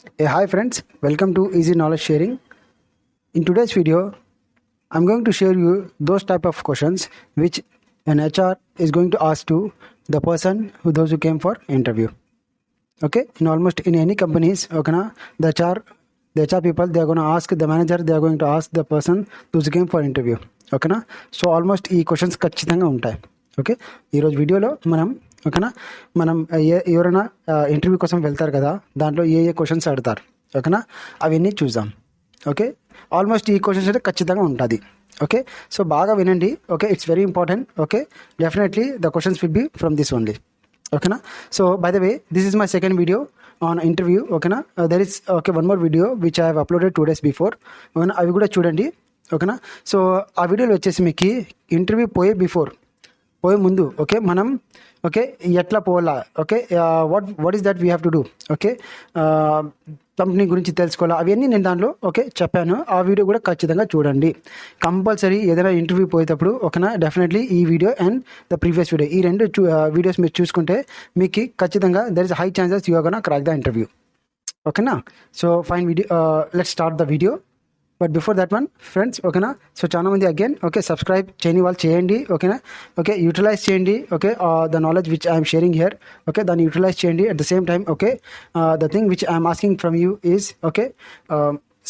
Hi friends, welcome to Easy Knowledge Sharing. In today's video, I'm going to share you those type of questions which an HR is going to ask to the person those who came for interview. Okay, in almost in any companies, okay, na, the HR people, they are going to ask the manager, they are going to ask the person who came for interview. ఓకేనా, so almost ఈ questions ఖచ్చితంగా ఉంటాయి. Okay, ఈరోజు వీడియోలో ఓకేనా మనం ఎవరైనా interview కోసం వెళ్తారు కదా, దాంట్లో ఏ క్వశ్చన్స్ అడుగుతారు, ఓకేనా, అవన్నీ చూద్దాం. ఓకే, ఆల్మోస్ట్ ఈ క్వశ్చన్స్ అయితే ఖచ్చితంగా ఉంటుంది. ఓకే, సో బాగా వినండి. Okay, it's very important. Okay, definitely the questions will be from this only. ఓకేనా, so by the way this is my second video on interview. ఓకేనా, there is one more video which I have uploaded 2 days before. ఓకేనా, అవి కూడా చూడండి. ఓకేనా, so ఆ వీడియోలో వచ్చేసి మీకు ఇంటర్వ్యూ పోయే ముందు ఓకే మనం ఓకే ఎట్లా పోవాలా, okay what is that we have to do, okay company గురించి తెలుసుకోవాలా, అవన్నీ నేను దాంట్లో ఓకే చెప్పాను. ఆ వీడియో కూడా ఖచ్చితంగా చూడండి. కంపల్సరీ ఏదైనా ఇంటర్వ్యూ పోయేటప్పుడు ఓకేనా, డెఫినెట్లీ ఈ video and the previous video, ఈ రెండు వీడియోస్ మీరు చూసుకుంటే మీకు ఖచ్చితంగా there is high chances you are gonna crack the interview. ఓకేనా, so fine video, let's start the video. But before that one friends, ఓకేనా, సో చాలా మంది అగైన్ ఓకే సబ్స్క్రైబ్ చేయని వాళ్ళు చేయండి. ఓకేనా, ఓకే యూటిలైజ్ చేయండి. Okay the knowledge which I'm sharing here, okay దాన్ని యూటిలైజ్ చేయండి. At the same time okay the thing which I'm asking from you is okay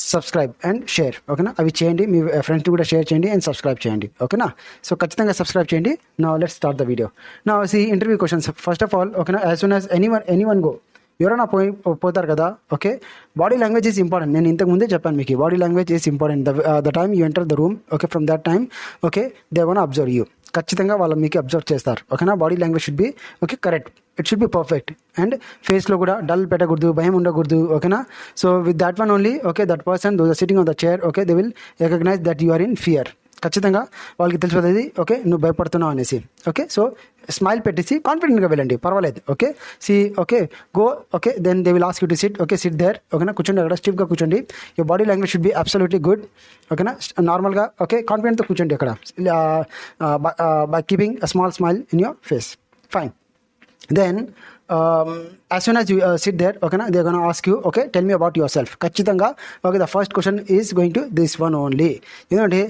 subscribe and share. ఓకేనా, అవి చేయండి, మీ ఫ్రెండ్స్ కూడా షేర్ చేయండి అండ్ సబ్స్క్రైబ్ చేయండి. ఓకేనా, సో ఖచ్చితంగా సబ్స్క్రైబ్ చేయండి. Now let's start the video. Now see interview questions. First of all ఓకేనా, as soon as anyone go, ఎవరైనా పోతారు కదా, okay body language is important. నేను ఇంతకు ముందే చెప్పాను మీకు, body language is important. The time you enter the room, okay from that time okay they gonna observe you. ఖచ్చితంగా వాళ్ళు మీకు అబ్జర్వ్ చేస్తారు. ఓకేనా, body language should be okay correct, it should be perfect. And ఫేస్లో కూడా dull పెట్టకూడదు, భయం ఉండకూడదు. ఓకేనా, so with that one only okay that person those are sitting on the chair okay they will recognize that you are in fear. ఖచ్చితంగా వాళ్ళకి తెలిసిపోతుంది okay నువ్వు భయపడుతున్నావు అనేసి. ఓకే, సో స్మైల్ పెట్టేసి కాన్ఫిడెంట్గా వెళ్ళండి, పర్వాలేదు. Okay see okay go okay then they will ask you to sit. Okay sit there. ఓకేనా, కూర్చోండి అక్కడ, స్టిఫ్గా కూర్చోండి. Your body language should be absolutely good. ఓకేనా, నార్మల్గా ఓకే కాన్ఫిడెంట్తో కూర్చోండి అక్కడ, by keeping a small smile in your face. Fine. Then as soon as you sit there, okay na, they're gonna ask you okay tell me about yourself. ఖచ్చితంగా okay the first question is going to this one only. ఎందుకంటే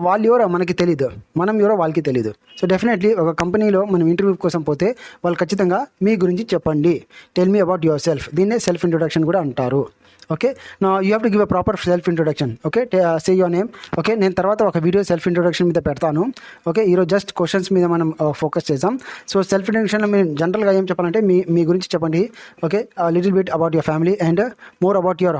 వాళ్ళు ఎవరో మనకి తెలీదు, మనం ఎవరో వాళ్ళకి తెలీదు. సో డెఫినెట్లీ ఒక కంపెనీలో మనం ఇంటర్వ్యూ కోసం పోతే వాళ్ళు ఖచ్చితంగా మీ గురించి చెప్పండి, tell me about your self. దీన్నే సెల్ఫ్ ఇంట్రొడక్షన్ కూడా అంటారు. ఓకే, నా you have to give a proper self introduction. Okay say your name. Okay, నేను తర్వాత ఒక వీడియో సెల్ఫ్ ఇంట్రొడక్షన్ మీద పెడతాను. ఓకే, ఈరోజు జస్ట్ క్వశ్చన్స్ మీద మనం ఫోకస్ చేద్దాం. సో సెల్ఫ్ ఇంట్రొడక్షన్లో మీరు జనరల్గా ఏం చెప్పాలంటే మీ గురించి చెప్పండి. Okay, little bit about your family and more about your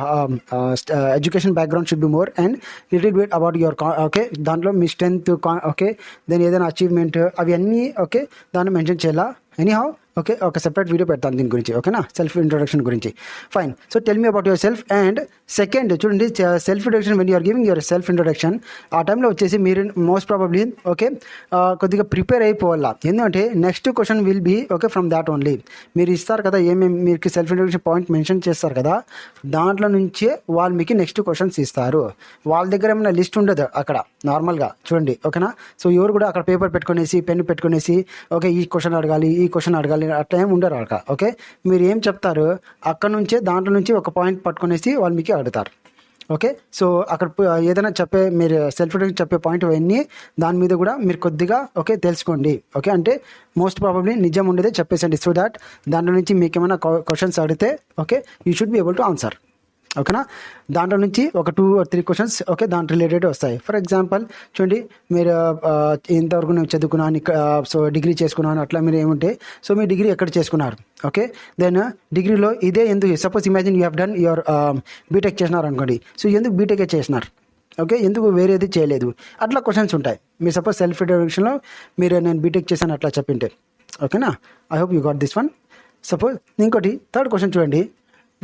education background should be more and little bit about your okay దాంట్లో మీ స్ట్రెంత్ ఓకే దెన్ ఏదైనా అచీవ్మెంట్ అవి అన్నీ ఓకే దాన్ని మెన్షన్ చేయాలా. ఎనీహౌ ఓకే ఒక సెపరేట్ వీడియో పెడతాను దీని గురించి. ఓకేనా, సెల్ఫ్ ఇంట్రొడక్షన్ గురించి. Fine. So tell me about yourself. And second చూడండి, self introduction when you're giving yourself introduction, ఆ టైంలో వచ్చేసి మీరు మోస్ట్ ప్రాబబ్లీ ఓకే కొద్దిగా ప్రిపేర్ అయిపోవాలా. ఎందుకంటే next question will be okay from that only. మీరు ఇస్తారు కదా ఏమేమి మీకు సెల్ఫ్ ఇంట్రొడక్షన్ పాయింట్ మెన్షన్ చేస్తారు కదా, దాంట్లో నుంచే వాళ్ళు మీకు నెక్స్ట్ క్వశ్చన్స్ ఇస్తారు. వాళ్ళ దగ్గర ఏమైనా లిస్ట్ ఉండదు అక్కడ నార్మల్గా చూడండి. ఓకేనా, సో ఎవరు కూడా అక్కడ పేపర్ పెట్టుకునేసి పెన్ను పెట్టుకునేసి ఓకే ఈ క్వశ్చన్ అడగాలి ఈ క్వశ్చన్ అడగాలి అట్లా ఏమి ఉండరు అక్కడ. ఓకే, మీరు ఏం చెప్తారు అక్కడ నుంచే దాంట్లో నుంచి ఒక పాయింట్ పట్టుకునేసి వాళ్ళు మీకు అడుగుతారు. ఓకే, సో అక్కడ ఏదైనా మీరు సెల్ఫ్ ఇంట్రొడక్షన్ చెప్పే పాయింట్ అవన్నీ దాని మీద కూడా మీరు కొద్దిగా ఓకే తెలుసుకోండి. ఓకే, అంటే మోస్ట్ ప్రాబబ్లీ నిజం ఉండేదే చెప్పేసండి, సో దాట్ దాంట్లో నుంచి మీకు ఏమైనా క్వశ్చన్స్ అడిగితే okay you should be able to answer. ఓకేనా, దాంట్లో నుంచి ఒక 2 or 3 క్వశ్చన్స్ ఓకే దాని రిలేటెడ్ వస్తాయి. ఫర్ ఎగ్జాంపుల్ చూడండి, మీరు ఇంతవరకు నేను చదువుకున్నాను, సో డిగ్రీ చేసుకున్నాను అట్లా మీరు ఏముంటే, సో మీ డిగ్రీ ఎక్కడ చేసుకున్నారు. ఓకే, దెన్ డిగ్రీలో ఇదే ఎందుకు, suppose imagine you have done your BTech చేసినారు అనుకోండి, సో ఎందుకు బీటెకే చేసినారు, ఓకే ఎందుకు వేరేది చేయలేదు, అట్లా క్వశ్చన్స్ ఉంటాయి. మీరు సపోజ్ సెల్ఫ్ ఇంట్రొడక్షన్లో మీరు నేను బీటెక్ చేశాను అట్లా చెప్పింటే. ఓకేనా, I hope you got this one. Suppose ఇంకోటి థర్డ్ క్వశ్చన్ చూడండి,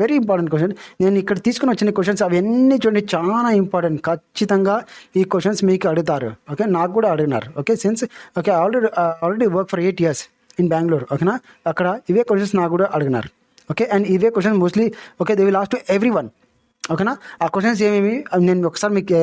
వెరీ ఇంపార్టెంట్ క్వశ్చన్. నేను ఇక్కడ తీసుకుని వచ్చిన క్వశ్చన్స్ అవన్నీ చూడండి చాలా ఇంపార్టెంట్. ఖచ్చితంగా ఈ క్వశ్చన్స్ మీకు అడుగుతారు. ఓకే, నాకు కూడా అడిగినారు. Okay, since okay already work for 8 years in Bengaluru. ఓకేనా, అక్కడ ఇవే క్వశ్చన్స్ నాకు కూడా అడిగినారు. ఓకే, అండ్ ఇవే question mostly okay they will ask to every one. ఓకేనా. ఆ క్వశ్చన్స్ ఏమేమి నేను ఒకసారి మీకు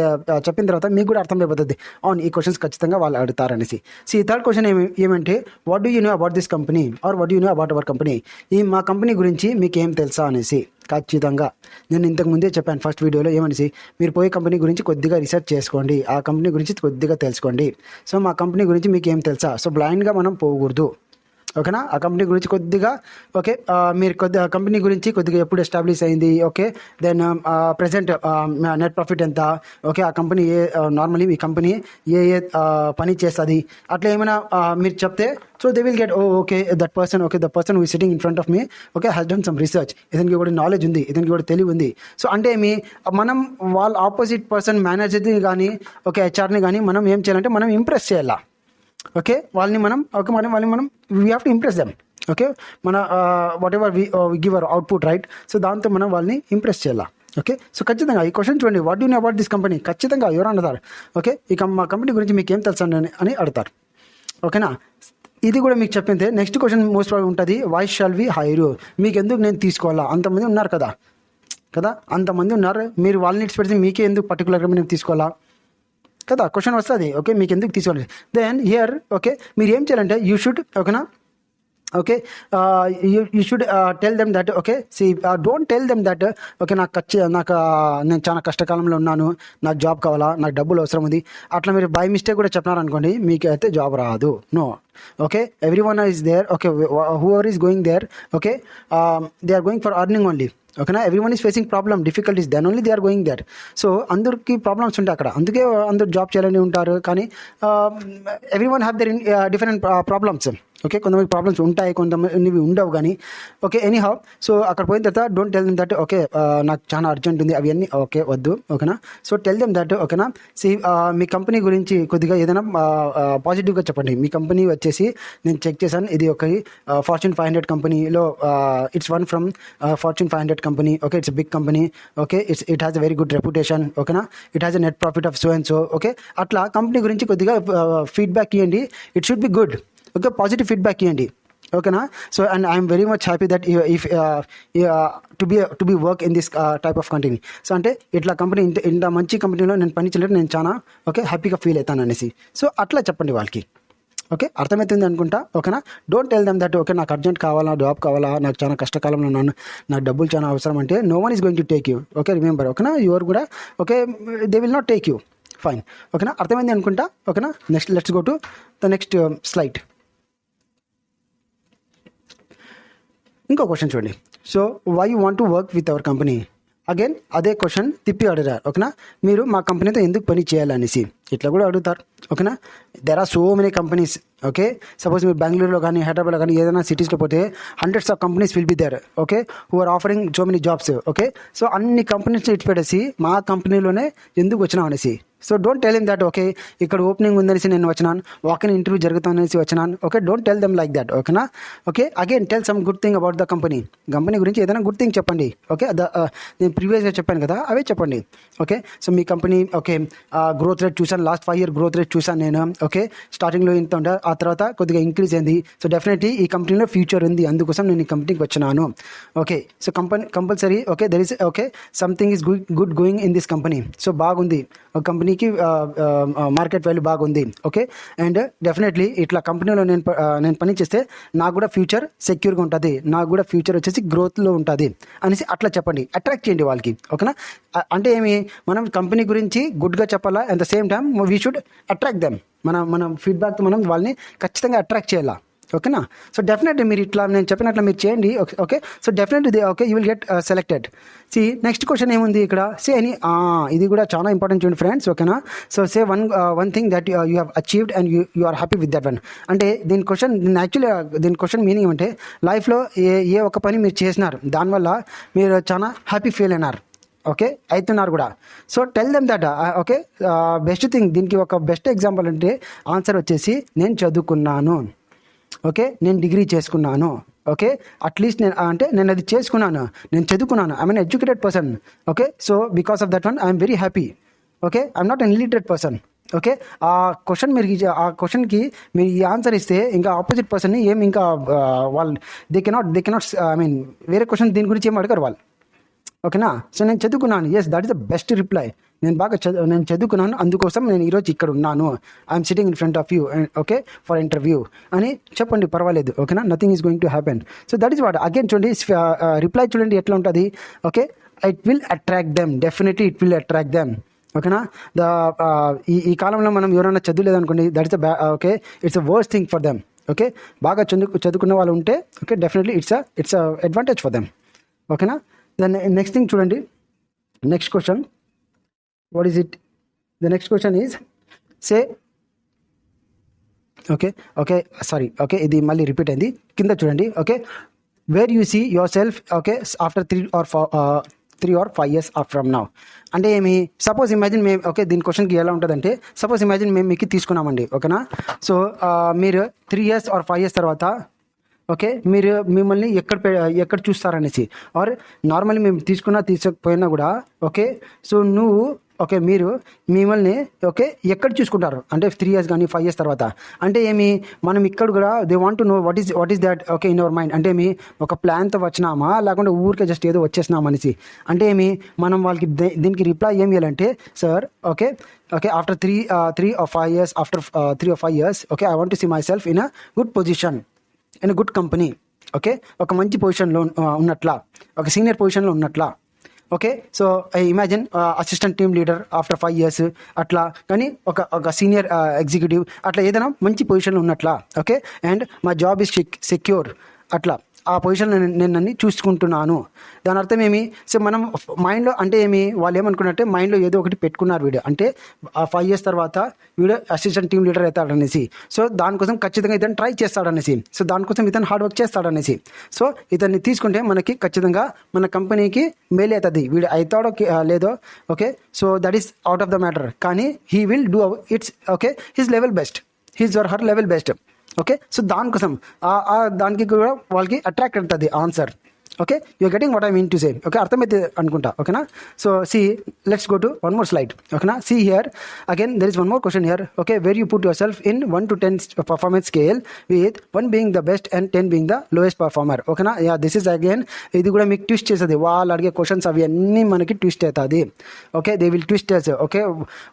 చెప్పిన తర్వాత మీకు కూడా అర్థమైపోతుంది, అవును ఈ క్వశ్చన్స్ ఖచ్చితంగా వాళ్ళు అడుగుతారనేసి. ఈ థర్డ్ క్వశ్చన్ ఏమంటే what do you know about this company or what do you know about our company, ఈ మా కంపెనీ గురించి మీకు ఏం తెలుసా అనేసి. ఖచ్చితంగా నేను ఇంతకు ముందే చెప్పాను ఫస్ట్ వీడియోలో ఏమనేసి, మీరు పోయే కంపెనీ గురించి కొద్దిగా రీసెర్చ్ చేసుకోండి, ఆ కంపెనీ గురించి కొద్దిగా తెలుసుకోండి. సో మా కంపెనీ గురించి మీకు ఏం తెలుసా, సో బ్లైండ్గా మనం పోకూడదు. ఓకేనా. ఆ కంపెనీ గురించి కొద్దిగా ఓకే, మీరు కొద్దిగా కంపెనీ గురించి కొద్దిగా ఎప్పుడు ఎస్టాబ్లిష్ అయింది, okay, then present net profit ఎంత, ఓకే, ఆ కంపెనీ నార్మలీ మీ కంపెనీ ఏ పని చేస్తుంది, అట్లా ఏమైనా మీరు చెప్తే so they will get okay that person who sitting in front of మీ okay has done some research, ఇతనికి కూడా నాలెడ్జ్ ఉంది, ఇతనికి కూడా తెలివి ఉంది. సో అంటే మనం వాళ్ళ ఆపోజిట్ పర్సన్ మేనేజర్ని కానీ ఓకే హెచ్ఆర్ని కానీ మనం ఏం చేయాలంటే మనం ఇంప్రెస్ చేయాలా. ఓకే, వాళ్ళని మనం we have to impress them. Okay, మన whatever we give our output right, so దాంతో మనం వాళ్ళని ఇంప్రెస్ చేయాలా. ఓకే, సో ఖచ్చితంగా ఈ క్వశ్చన్ చూడండి, what do no about this company, ఖచ్చితంగా ఎవరు అడుగుతారు, ఓకే మా కంపెనీ గురించి మీకు ఏం తెలుసు అని అడుగుతారు. ఓకేనా. ఇది కూడా మీకు చెప్పిందే. నెక్స్ట్ క్వశ్చన్ మోస్ట్ ప్రాబ్లం ఉంటుంది, why shall we hire you, మీకు ఎందుకు నేను తీసుకోవాలా, అంతమంది ఉన్నారు కదా అంతమంది ఉన్నారు, మీరు వాళ్ళని ఇచ్చి పెడితే మీకే ఎందుకు పర్టికులర్గా నేను తీసుకోవాలా కదా, క్వశ్చన్ వస్తుంది. ఓకే, మీకు ఎందుకు తీసుకోవాలి. దెన్ హియర్ ఓకే మీరు ఏం చేయాలంటే యూ షుడ్ ఓకేనా, okay you should tell them that okay don't tell them that okay నేను చాలా కష్టకాలంలో ఉన్నాను, నాకు జాబ్ కావాలా, నాకు డబ్బులు అవసరం ఉంది, అట్లా మీరు బై మిస్టేక్ కూడా చెప్పినారనుకోండి మీకు అయితే జాబ్ రాదు. No, okay everyone is there, okay whoever is going there, okay they are going for earning only. ఓకేనా, everyone is facing problem difficulties, then only they are going there. So అందరికి problems ఉంటాయి అక్కడ, అందుకే అందరు job చేయాలని ఉంటారు. కానీ everyone have their different problems. Okay, కొంతమంది ప్రాబ్లమ్స్ ఉంటాయి, కొంతమంది ఉండవు. కానీ ఓకే ఎనీ హౌ, సో అక్కడ పోయిన తర్వాత don't tell them that okay నాకు చాలా అర్జెంట్ ఉంది అవన్నీ ఓకే వద్దు. ఓకేనా, సో టెల్ దెమ్ దట్ ఓకేనా మీ కంపెనీ గురించి కొద్దిగా ఏదైనా పాజిటివ్గా చెప్పండి. మీ కంపెనీ వచ్చేసి నేను చెక్ చేశాను, ఇది ఒక ఫార్చ్యూన్ 500 కంపెనీలో it's one from fortune 500 company. Okay, it's big company. Okay, it has a very good reputation. ఓకేనా, it has a net profit of so and so. Okay, అట్లా కంపెనీ గురించి కొద్దిగా ఫీడ్బ్యాక్ ఇవ్వండి. It should be good. Okay, positive feedback ఇవ్వండి. ఓకేనా, so and I'm very much happy that if to be work in this type of company. So అంటే ఇట్లా company ఇంత మంచి కంపెనీలో నేను పని చేయలేదు, నేను చాలా ఓకే హ్యాపీగా ఫీల్ అవుతాను అనేసి. సో అట్లా చెప్పండి వాళ్ళకి. ఓకే, అర్థమవుతుంది అనుకుంటా. ఓకేనా, don't tell them that okay నాకు అర్జెంట్ కావాలా, జాబ్ కావాలా, నాకు చాలా కష్టకాలంలో ఉన్నాను, నాకు డబ్బులు చాలా అవసరం అంటే no one is going to take you. Okay, remember. ఓకేనా, యువర్ కూడా okay they will not take you. Fine. ఓకేనా, అర్థమైంది అనుకుంటా. ఓకేనా, next let's go to the next slide. ఇంకో క్వశ్చన్ చూడండి. So why you want to work with our company, again అదే question తిప్పి అడుగుతారు. ఓకేనా, మీరు మా కంపెనీతో ఎందుకు పని చేయాలనేసి ఇట్లా కూడా అడుగుతారు. ఓకేనా, there are so many companies. Okay, suppose మీరు బెంగళూరులో కానీ హైదరాబాద్లో కానీ ఏదైనా సిటీస్లో పోతే hundreds of companies will be there. Okay, who are offering so many jobs. Okay, so అన్ని కంపెనీస్ ఇటు పెట్టేసి మా కంపెనీలోనే ఎందుకు వచ్చినాం అనేసి. So don't tell him that okay ఇక్కడ ఓపెనింగ్ ఉందనేసి నేను వచ్చినాను, వాకిన్ ఇంటర్వ్యూ జరుగుతుందనేసి వచ్చినాను. Okay, don't tell them like that. ఓకేనా, okay again tell some good thing about the company గురించి ఏదైనా గుడ్ థింగ్ చెప్పండి. ఓకే, నేను ప్రీవియస్గా చెప్పాను కదా అవే చెప్పండి. ఓకే, సో మీ కంపెనీ ఓకే గ్రోత్ రేట్ చూసాను, లాస్ట్ 5 year గ్రోత్ రేట్ చూసాను నేను. ఓకే, స్టార్టింగ్లో ఇంత ఉండే, ఆ తర్వాత కొద్దిగా ఇంక్రీజ్ అయింది. సో డెఫినెట్లీ ఈ కంపెనీలో ఫ్యూచర్ ఉంది, అందుకోసం నేను ఈ కంపెనీకి వచ్చినాను. Okay, so compulsory okay there is okay something is good going in this company. So బాగుంది, ఒక కంపెనీకి మార్కెట్ వాల్యూ బాగుంది. ఓకే, అండ్ డెఫినెట్లీ ఇట్లా కంపెనీలో నేను పని చేస్తే నాకు కూడా ఫ్యూచర్ సెక్యూర్గా ఉంటుంది, నాకు కూడా ఫ్యూచర్ వచ్చేసి గ్రోత్లో ఉంటుంది అనేసి అట్లా చెప్పండి. అట్రాక్ట్ చేయండి వాళ్ళకి. ఓకేనా, అంటే మనం కంపెనీ గురించి గుడ్గా చెప్పాలా, at the same time we should attract them. మన ఫీడ్బ్యాక్తో మనం వాళ్ళని ఖచ్చితంగా అట్రాక్ట్ చేయాలా. ఓకేనా, సో డెఫినెట్లీ మీరు ఇట్లా నేను చెప్పినట్లు మీరు చేయండి. Okay, so definitely okay you will get selected. Next question ఏముంది ఇక్కడ, ఇది కూడా చాలా ఇంపార్టెంట్ చూడండి ఫ్రెండ్స్. ఓకేనా, so one thing that you have achieved and you are happy with that one. అంటే దీని క్వశ్చన్ మీనింగ్ ఏమంటే లైఫ్లో ఏ ఒక్క పని మీరు చేసినారు దానివల్ల మీరు చాలా హ్యాపీ ఫీల్ అయినారు. ఓకే, అవుతున్నారు కూడా. So tell them that okay best thing. దీనికి ఒక బెస్ట్ ఎగ్జాంపుల్ అంటే ఆన్సర్ వచ్చేసి నేను చదువుకున్నాను. ఓకే, నేను డిగ్రీ చేసుకున్నాను. ఓకే, అట్లీస్ట్ నేను అది చేసుకున్నాను, నేను చదువుకున్నాను, I mean educated person. Okay, so because of that one I'm very happy. Okay, I'm not an illiterate person. Okay, ఆ క్వశ్చన్కి మీరు ఈ ఆన్సర్ ఇస్తే ఇంకా ఆపోజిట్ పర్సన్ని ఇంకా వాళ్ళు దే కెనాట్ ఐ మీన్ వేరే క్వశ్చన్ దీని గురించి ఏం అడగరు వాళ్ళు. ఓకేనా. సో నేను చదువుకున్నాను, yes that is the best reply. నేను చదువుకున్నాను, అందుకోసం నేను ఈరోజు ఇక్కడ ఉన్నాను, I'm sitting in front of you okay for interview అని చెప్పండి, పర్వాలేదు. ఓకేనా, nothing is going to happen. So that is what again చూడండి, రిప్లై చూడండి ఎట్లా ఉంటుంది. Okay, it will attract them, definitely it will attract them. ఓకేనా, ఈ కాలంలో మనం ఎవరైనా చదువులేదనుకోండి, that is okay it's a worst thing for them. Okay, బాగా చదువుకున్న వాళ్ళు ఉంటే okay definitely it's advantage for them. ఓకేనా. దెన్ నెక్స్ట్ థింగ్ చూడండి, next question, what is it? The next question is say okay sorry okay ఇది మళ్ళీ repeat అయింది, కింద చూడండి. Okay, where you see yourself okay after 3 or 5 years from now. అంటే ఏమి, suppose imagine మేము okay దీని క్వశ్చన్కి ఎలా ఉంటుందంటే, సపోజ్ ఇమాజిన్ మేము మీకు తీసుకున్నామండి. ఓకేనా, సో మీరు 3 years or 5 years తర్వాత ఓకే మీరు మిమ్మల్ని ఎక్కడ చూస్తారనేసి, ఆర్ నార్మల్లీ మేము తీసుకోకపోయినా కూడా ఓకే సో మీరు మిమ్మల్ని ఓకే ఎక్కడ చూసుకుంటారు అంటే 3 years కానీ 5 years తర్వాత. అంటే ఏమి, మనం ఇక్కడ కూడా they want to know what is that okay in our mind. అంటే ఏమి, ఒక ప్లాన్తో వచ్చినామా లేకుంటే ఊరికే జస్ట్ ఏదో వచ్చేసినామా అనేసి. అంటే ఏమి, మనం వాళ్ళకి దీనికి రిప్లై ఏం చేయాలంటే, sir okay after 3 or 5 years after 3 or 5 years okay I want to see myself in a good position, in good company. Okay, ఒక మంచి పొజిషన్లో ఉన్నట్లా, ఒక సీనియర్ పొజిషన్లో ఉన్నట్లా. Okay, so imagine assistant team leader after 5 years అట్లా, కానీ ఒక సీనియర్ ఎగ్జిక్యూటివ్ అట్లా ఏదైనా మంచి పొజిషన్లో ఉన్నట్లా. ఓకే, అండ్ మా జాబ్ ఇస్ సెక్యూర్ అట్లా, ఆ పొజిషన్లో నేను అన్ని చూసుకుంటున్నాను. దాని అర్థం ఏమి, సో మనం మైండ్లో అంటే ఏమి, వాళ్ళు ఏమనుకున్నట్టే మైండ్లో ఏదో ఒకటి పెట్టుకున్నారు వీడు, అంటే ఆ 5 years తర్వాత వీడు అసిస్టెంట్ టీమ్ లీడర్ అవుతాడనేసి. సో దానికోసం ఖచ్చితంగా ఇతను ట్రై చేస్తాడనేసి, సో దానికోసం ఇతను హార్డ్ వర్క్ చేస్తాడనేసి. సో ఇతన్ని తీసుకుంటే మనకి ఖచ్చితంగా మన కంపెనీకి మేలు అవుతుంది. వీడు అవుతాడో లేదో okay, so that is out of the matter, కానీ he will do its okay his level best, his or her level best. Okay, so దానికోసం దానికి కూడా వాళ్ళకి అట్రాక్ట్ అవుతుంది answer. Okay, you're getting what I mean to say. Okay, అర్థమైతే అనుకుంటా. ఓకేనా, so see let's go to one more slide. ఓకేనా, see here again there is one more question here. Okay, where you put your self in 1 to 10 performance scale with 1 being the best and 10 being the lowest performer. ఓకేనా, yeah this is again, ఇది కూడా మీకు twist చేస్తుంది. వాళ్ళు అడిగే questions అవి అన్నీ మనకి ట్విస్ట్ అవుతుంది. Okay, they will twist us. Okay,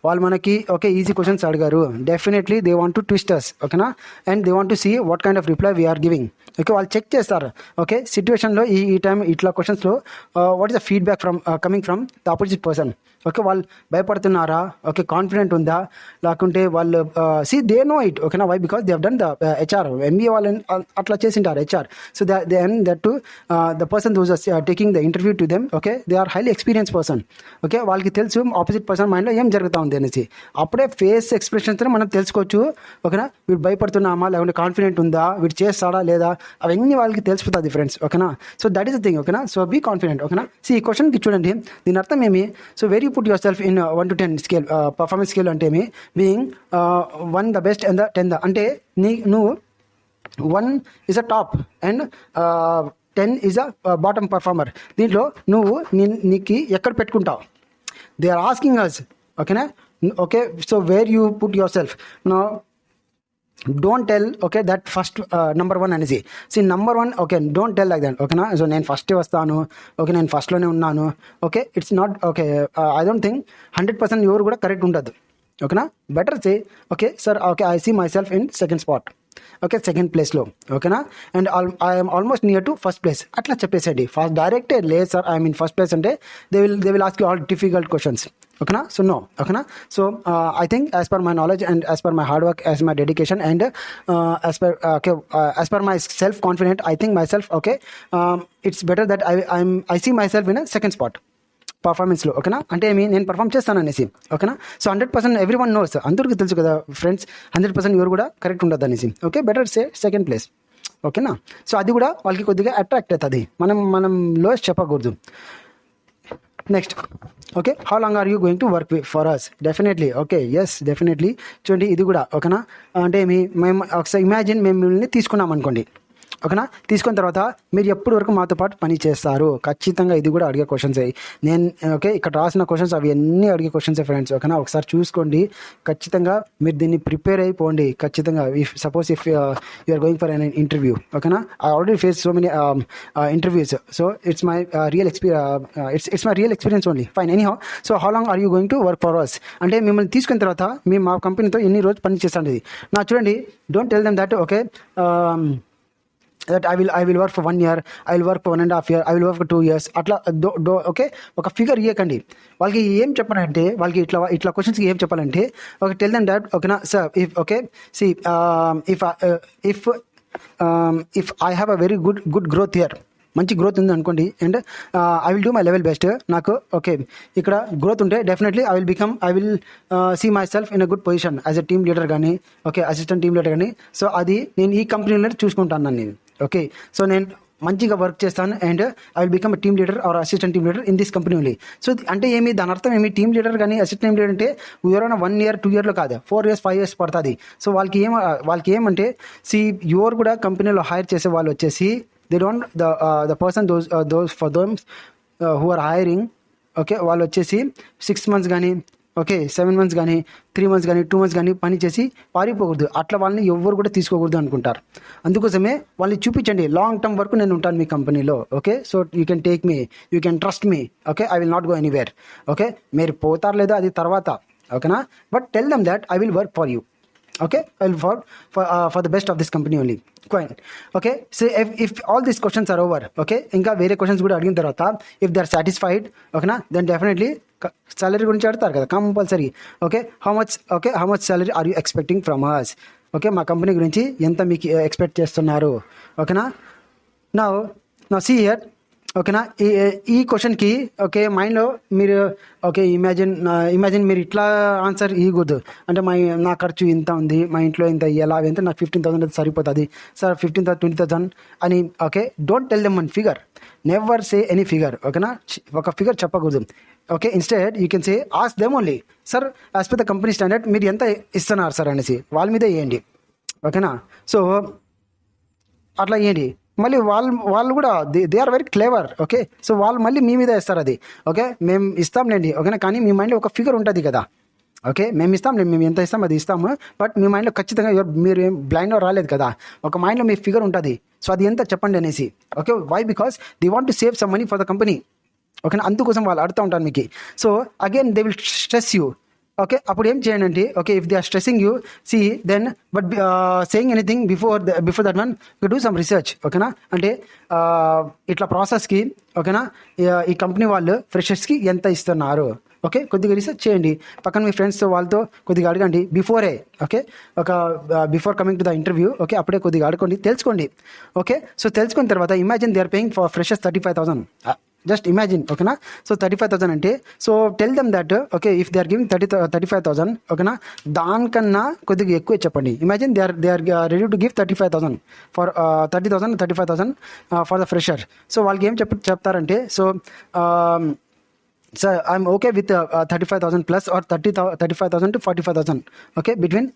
వాళ్ళు మనకి ఓకే ఈజీ క్వశ్చన్స్ అడిగారు, definitely they want to twist us. ఓకేనా, and they want to see what kind of reply we're giving. Okay, వాళ్ళు చెక్ చేస్తారు. ఓకే, సిచ్యువేషన్లో ఈ టైం ఇట్లా క్వశ్చన్స్లో what is the feedback coming from the opposite person. Okay, వాళ్ళు భయపడుతున్నారా, okay confident ఉందా, లేకుంటే వాళ్ళు సి దే నో ఇట్. ఓకేనా, why because they have done the HR MBA వాళ్ళని అట్లా చేసింటారు HR. So that to the person those taking the interview to them okay they are highly experience person. Okay, వాళ్ళకి తెలుసు opposite person మైండ్లో ఏం జరుగుతూ ఉంది అనేసి. అప్పుడే ఫేస్ ఎక్స్ప్రెషన్స్తో మనం తెలుసుకోవచ్చు. ఓకేనా, వీడు భయపడుతున్నామా లేకుంటే కాన్ఫిడెంట్ ఉందా, వీడు చేస్తాడా లేదా, అవన్నీ వాళ్ళకి తెలిసిపోతుంది ఫ్రెండ్స్. ఓకేనా, so that is the thing. ఓకేనా, సో బీ కాన్ఫిడెంట్. ఓకేనా, సో ఈ క్వశ్చన్కి చూడండి, దీని అర్థం ఏమి, so very put your self in 1 to 10 scale performance scale అంటే ఏమి, being 1 the best and the 10 అంటే నువ్వు 1 is a top and 10 is a bottom performer. దీంట్లో నువ్వు నీకు ఎక్కడ పెట్టుకుంటావు, దే ఆర్ ఆస్కింగ్ అస్. ఓకేనా, okay, so where you put yourself no, don't tell okay that first number 1 అనేసి. See number 1 okay don't tell like that. ఓకేనా, so నేను first వస్తాను, ఓకే నేను ఫస్ట్లోనే ఉన్నాను. Okay, it's not okay, I don't think 100% ఎవరు కూడా correct ఉండదు. ఓకేనా, better say okay sir okay I see myself in second spot, okay second ప్లేస్లో. ఓకేనా, and I'm almost near to first place అట్లా చెప్పేసేయండి. ఫస్ట్ డైరెక్టే లేదు sir I'm in first place అంటే they will ask you all difficult questions. ఓకేనా, so no. ఓకేనా, so I think as per my knowledge and as per my hard work, as my dedication and as per my self confident, I think myself okay it's better that I see myself in a second spot పర్ఫార్మెన్స్లో. ఓకేనా, అంటే నేను perform చేస్తాను అనేసి. ఓకేనా, so 100% every one knows, అందరికీ తెలుసు కదా ఫ్రెండ్స్, 100% ఎవరు కూడా కరెక్ట్ ఉండదు అనేసి. Okay, better say second place. ఓకేనా, సో అది కూడా వాళ్ళకి కొద్దిగా అట్రాక్ట్ అవుతుంది, మనం లోయెస్ట్ చెప్పకూడదు. Next okay, how long are you going to work for us? Definitely okay yes definitely. చూడండి ఇది కూడా ఓకేనా, అంటే మేము ఒకసారి ఇమాజిన్ మేము మిమ్మల్ని తీసుకున్నాం అనుకోండి. ఓకేనా. తీసుకున్న తర్వాత మీరు ఎప్పటి వరకు మాతో పాటు పని చేస్తారు, ఖచ్చితంగా ఇది కూడా అడిగే క్వశ్చన్స్. నేను ఓకే ఇక్కడ రాసిన క్వశ్చన్స్ అవి అన్నీ అడిగే క్వశ్చన్స్ ఫ్రెండ్స్, ఓకేనా. ఒకసారి చూసుకోండి, ఖచ్చితంగా మీరు దీన్ని ప్రిపేర్ అయిపోండి ఖచ్చితంగా. If suppose if you are going for an interview, ఓకేనా. I already face so many interviews, so it's my it's my real experience only. Fine, any how. So how long are you going to work for us అంటే మిమ్మల్ని తీసుకున్న తర్వాత మేము మా కంపెనీతో ఎన్ని రోజులు పని చేస్తాండి. నా చూడండి, don't tell them that okay that I will work for 1 year, I will work for 1.5 years, I will work for 2 years అట్లా ఓకే ఒక ఫిగర్ ఇవ్వకండి. వాళ్ళకి ఏం చెప్పాలంటే, వాళ్ళకి ఇట్లా క్వశ్చన్స్కి ఏం చెప్పాలంటే ఓకే టెల్ దెమ్ దట్ ఓకేనా sir if okay see if I have a very good growth here, మంచి గ్రోత్ ఉంది అనుకోండి, and I will do my level best. నాకు ఓకే ఇక్కడ గ్రోత్ ఉంటే definitely I will see myself in a good position as a team leader కానీ, okay assistant team leader కానీ. So అది నేను ఈ కంపెనీలో చూసుకుంటాను నేను. ఓకే సో నేను మంచిగా వర్క్ చేస్తాను and I will become team leader or assistant team leader in this company only. So అంటే ఏమి దాని అర్థం ఏమి, టీమ్ లీడర్ కానీ అసిస్టెంట్ టీమ్ లీడర్ అంటే ఎవరైనా 1 year 2 yearలో కాదు, 4 years 5 years పడుతుంది. సో వాళ్ళకి ఏమంటే ఎవరు కూడా కంపెనీలో హైర్ చేసే వాళ్ళు వచ్చేసి they don't the person those for them who are hiring, okay వాళ్ళు వచ్చేసి 6 months కానీ ఓకే 7 months కానీ 3 months కానీ 2 months కానీ పని చేసి పారిపోకూడదు. అట్లా వాళ్ళని ఎవ్వరు కూడా తీసుకోకూడదు అనుకుంటారు. అందుకోసమే వాళ్ళని చూపించండి, లాంగ్ టర్మ్ వరకు నేను ఉంటాను మీ కంపెనీలో. Okay so you can take me, you can trust me. Okay I will not go anywhere. Okay మీరు పోతారు లేదా అది తర్వాత, ఓకేనా. But tell them that I will work for you. Okay, I will for the best of this company only. Fine. Okay, so if all these questions are over, okay, ఇంకా వేరే questions కూడా అడిగిన తర్వాత if they are satisfied, ఓకేనా, then definitely salary గురించి అడతారు కదా compulsory. Okay how much salary are you expecting from us, okay మా కంపెనీ గురించి ఎంత మీకు ఎక్స్పెక్ట్ చేస్తున్నారు, ఓకేనా. నా సీ హియర్, ఓకేనా. ఈ క్వశ్చన్కి ఓకే మైండ్లో మీరు ఓకే ఇమాజిన్ మీరు ఇట్లా ఆన్సర్ ఇవ్వకూడదు. అంటే నా ఖర్చు ఇంత ఉంది, మా ఇంట్లో ఇంత ఎలా ఎంత, నాకు 15,000 అయితే సరిపోతుంది సార్, 15,000 20,000 అని. Okay don't tell them one figure, never say any figure, ఓకేనా. ఒక ఫిగర్ చెప్పకూడదు. Okay instead you can say ask them only sir as per the company standard మీరు ఎంత ఇస్తున్నారు సార్ అనేసి వాళ్ళ మీద వేయండి, ఓకేనా. సో అట్లా వేయండి. మళ్ళీ వాళ్ళు కూడా they are very clever. Okay so వాళ్ళు మళ్ళీ మీ మీద వేస్తారు అది. ఓకే మేము ఇస్తాంలేండి, ఓకేనా. కానీ మీ మైండ్లో ఒక ఫిగర్ ఉంటుంది కదా, ఓకే మేము ఇస్తాంలేండి, మేము ఎంత ఇస్తాం అది ఇస్తాము. బట్ మీ మైండ్లో ఖచ్చితంగా మీరు ఏం బ్లైండ్లో రాలేదు కదా, ఒక మైండ్లో మీ ఫిగర్ ఉంటుంది. సో అది ఎంత చెప్పండి అనేసి. Okay why, because they want to save some money for the company, ఓకేనా. అందుకోసం వాళ్ళు అడుగుతూ ఉంటారు మీకు. So again they will stress you. Okay అప్పుడు ఏం చేయండి అంటే okay if they are stressing you see then but saying anything before that one you do some research, ఓకేనా. అంటే ఇట్లా ప్రాసెస్కి, ఓకేనా, ఈ కంపెనీ వాళ్ళు ఫ్రెషర్స్కి ఎంత ఇస్తున్నారు, ఓకే కొద్దిగా రీసెర్చ్ చేయండి. పక్కన మీ ఫ్రెండ్స్ వాళ్ళతో కొద్దిగా అడగండి before. Okay before coming to the interview, okay అప్పుడే కొద్దిగా అడగండి, తెలుసుకోండి. ఓకే సో తెలుసుకున్న తర్వాత imagine they are paying for freshers 35,000. Just imagine, ఓకేనా. సో 35,000 అంటే so tell them that okay if they are giving 35,000, ఓకేనా, దానికన్నా కొద్దిగా ఎక్కువ చెప్పండి. Imagine they are ready to give 35,000 for 35,000 for the fresher. So వాళ్ళకి ఏం చెప్తారంటే so sir I'm okay with 35,000 plus or 35,000 to 45,000. Okay between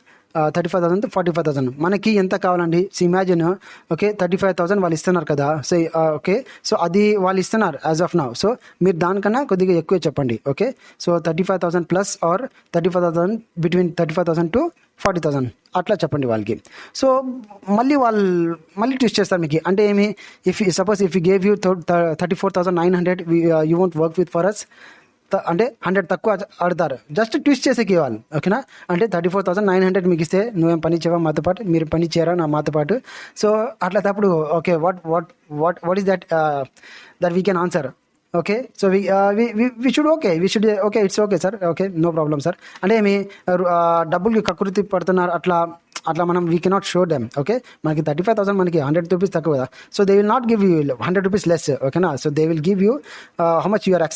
35,000 to 45,000 మనకి ఎంత కావాలండి. సో ఇమాజిన్ ఓకే 35,000 వాళ్ళు ఇస్తున్నారు కదా. సో ఓకే సో అది వాళ్ళు ఇస్తున్నారు యాజ్ ఆఫ్ నౌ. సో మీరు దానికన్నా కొద్దిగా ఎక్కువ చెప్పండి. Okay so 35,000 plus or 35,000 between 35,000 to 40,000 అట్లా చెప్పండి వాళ్ళకి. సో మళ్ళీ ట్విస్ట్ చేస్తారు మీకు. అంటే ఏమి, if suppose if you gave you 34,900 you won't work with for us అంటే 100 తక్కువ ఆడతారు, జస్ట్ ట్విస్ట్ చేసేకి ఇవ్వాలి, ఓకేనా. అంటే 34,900 మీకు ఇస్తే నువ్వేం పని చేయవా మాతో పాటు, మీరు పని చేయరా నా మాతో పాటు. సో అట్లా తప్పుడు okay what is that we can answer. Okay so we should okay it's okay sir, okay no problem sir. అంటే ఏమి డబ్బులకి కకృతి పడుతున్నారు అట్లా మనం we cannot show them. Okay మనకి 35,000 మనకి 100 రూపీస్ తక్కువ కదా. So they will not give you 100 rupees less, ఓకేనా. So they will give you how much you are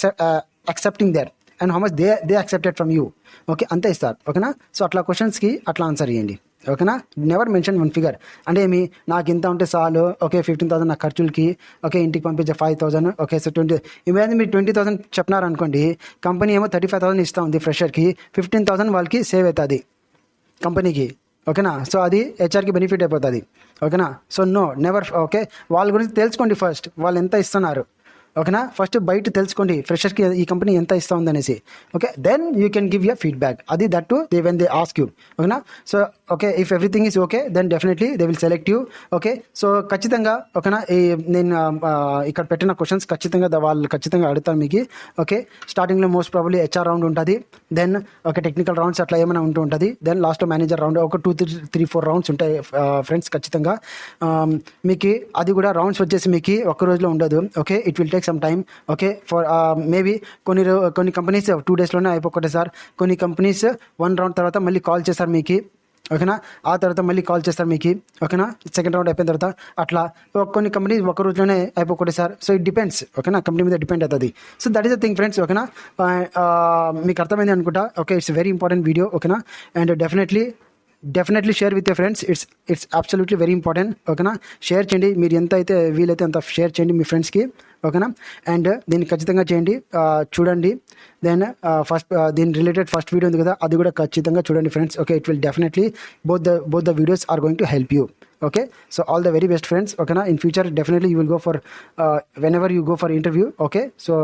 accepting there and how much they accepted from you. Okay అంతే ఇస్తారు, ఓకేనా. So అట్లా క్వశ్చన్స్కి అట్లా ఆన్సర్ చేయండి, ఓకేనా. Never mention one figure. అంటే ఏమి నాకు ఇంత ఉంటే చాలు, ఓకే 15,000 నా ఖర్చులకి, ఓకే ఇంటికి పంపించే 5,000, ఓకే సో 20 ఇమేజ్ మీరు 20,000 చెప్పినారు అనుకోండి, కంపెనీ ఏమో 35,000 ఇస్తూ ఉంది ఫ్రెషర్కి, 15,000 వాళ్ళకి సేవ్ అవుతుంది కంపెనీకి, ఓకేనా. సో అది హెచ్ఆర్కి బెనిఫిట్ అయిపోతుంది. ఓకేనా. So no never. ఓకే, వాళ్ళ గురించి తెలుసుకోండి ఫస్ట్, వాళ్ళు ఎంత ఇస్తున్నారు. ఓకేనా. ఫస్ట్ బయట తెలుసుకోండి ఫ్రెషర్కి ఈ కంపెనీ ఎంత ఇస్తా ఉందనేసి. Okay, then you can give your feedback. అది that to they when they ask you. ఓకేనా. So okay, if everything is okay then definitely they will select you. Okay, so ఖచ్చితంగా ఓకేనా, నేను ఇక్కడ పెట్టిన క్వశ్చన్స్ ఖచ్చితంగా వాళ్ళు ఖచ్చితంగా అడుగుతాను మీకు. ఓకే, స్టార్టింగ్లో మోస్ట్ ప్రాబబ్లీ హెచ్ఆర్ రౌండ్ ఉంటుంది, దెన్ ఓకే టెక్నికల్ రౌండ్స్ అట్లా ఏమైనా ఉంటూ ఉంటుంది, దెన్ లాస్ట్లో మేనేజర్ రౌండ్ ఒక 2-3-4 రౌండ్స్ ఉంటాయి ఫ్రెండ్స్ ఖచ్చితంగా. మీకు అది కూడా రౌండ్స్ వచ్చేసి మీకు ఒక్క రోజులో ఉండదు. Okay, it will take some time. Okay, for maybe కొన్ని కంపెనీస్ 2 డేస్లోనే అయిపోకూడదు సార్. కొన్ని కంపెనీస్ 1 రౌండ్ తర్వాత మళ్ళీ కాల్ చేస్తారు మీకు. ఓకేనా, ఆ తర్వాత మళ్ళీ కాల్ చేస్తారు మీకు. ఓకేనా, సెకండ్ రౌండ్ అయిపోయిన తర్వాత అట్లా కొన్ని కంపెనీస్ ఒక రోజులోనే అయిపోకూడదు సార్. So it depends. ఓకేనా, కంపెనీ మీద డిపెండ్ అవుతుంది. So that is the thing friends. ఓకేనా, మీకు అర్థమైంది అనుకుంటా. Okay, it's very important video. ఓకేనా, and definitely share with your friends. It's absolutely very important. ఓకేనా, షేర్ చేయండి, మీరు ఎంత అయితే వీలైతే అంత షేర్ చేయండి మీ ఫ్రెండ్స్కి. ఓకేనా, అండ్ దీన్ని ఖచ్చితంగా చేయండి, చూడండి. దెన్ దీని రిలేటెడ్ ఫస్ట్ వీడియో ఉంది కదా, అది కూడా ఖచ్చితంగా చూడండి friends. Okay, it will definitely both the videos are going to help you. Okay, so all the very best friends. Okay na, in future definitely you will go for whenever you go for interview. Okay, so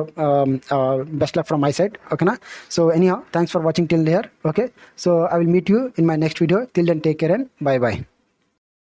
best luck from my side. Okay na, so anyhow thanks for watching till here. Okay, so I will meet you in my next video. Till then, take care and bye bye.